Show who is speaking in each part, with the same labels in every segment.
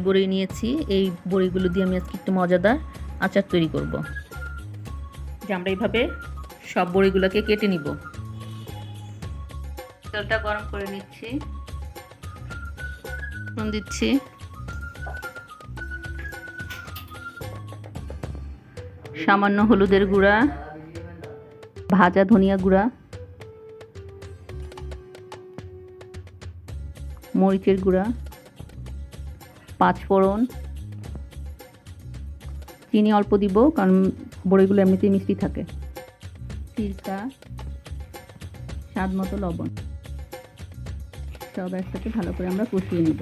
Speaker 1: বড়ি নিয়েছি, এই বড়িগুলো দিয়ে আমি আজকে একটু মজাদার আচার তৈরি করব। যে আমরা এইভাবে সব বড়িগুলোকে কেটে নিব। তেলটা গরম করে নিচ্ছি, ফোড়ন দিচ্ছি, সামান্য হলুদের গুঁড়া, ভাজা ধনিয়া গুঁড়া, মরিচের গুঁড়া, পাঁচফোড়ন, চিনি অল্প দিব কারণ বড়িগুলো এমনিতেই মিষ্টি থাকে, সিরকা, স্বাদ মতো লবণ, সব একসাথে ভালো করে আমরা কষিয়ে নেব।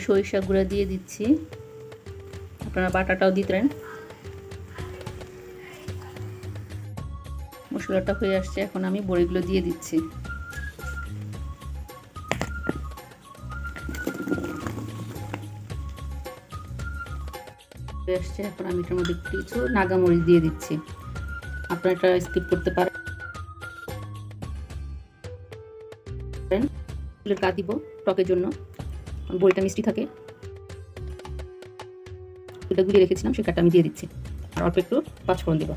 Speaker 1: সরিষা গুঁড়া দিয়ে দিচ্ছি, আপনারা বাটাটাও দিতেন। মশলাটা হয়ে আসছে, এখন আমি বড়িগুলো দিয়ে দিচ্ছি। আসছে, এখন আমি এটার মধ্যে কিছু নাগামরিচ দিয়ে দিচ্ছি। আপনারা এটা স্কিপ করতে পারেন। কাঠ দিব টকের জন্য, বড়িটা মিষ্টি থাকে। এটা গুলিয়ে রেখেছিলাম, সেই কাঠটা আমি দিয়ে দিচ্ছি, আর অল্প একটু পাঁচফোড়ন দিব।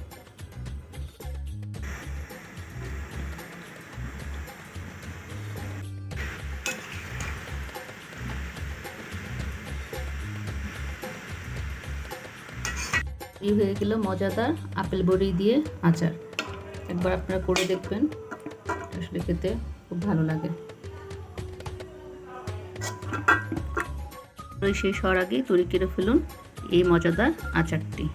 Speaker 1: এই হয়ে গেল মজাদার আপেল বড়ি দিয়ে আচার। একবার আপনারা করে দেখবেন, আসলে খেতে খুব ভালো লাগে। শেষ হওয়ার আগে তৈরি করে ফেলুন এই মজাদার আচারটি।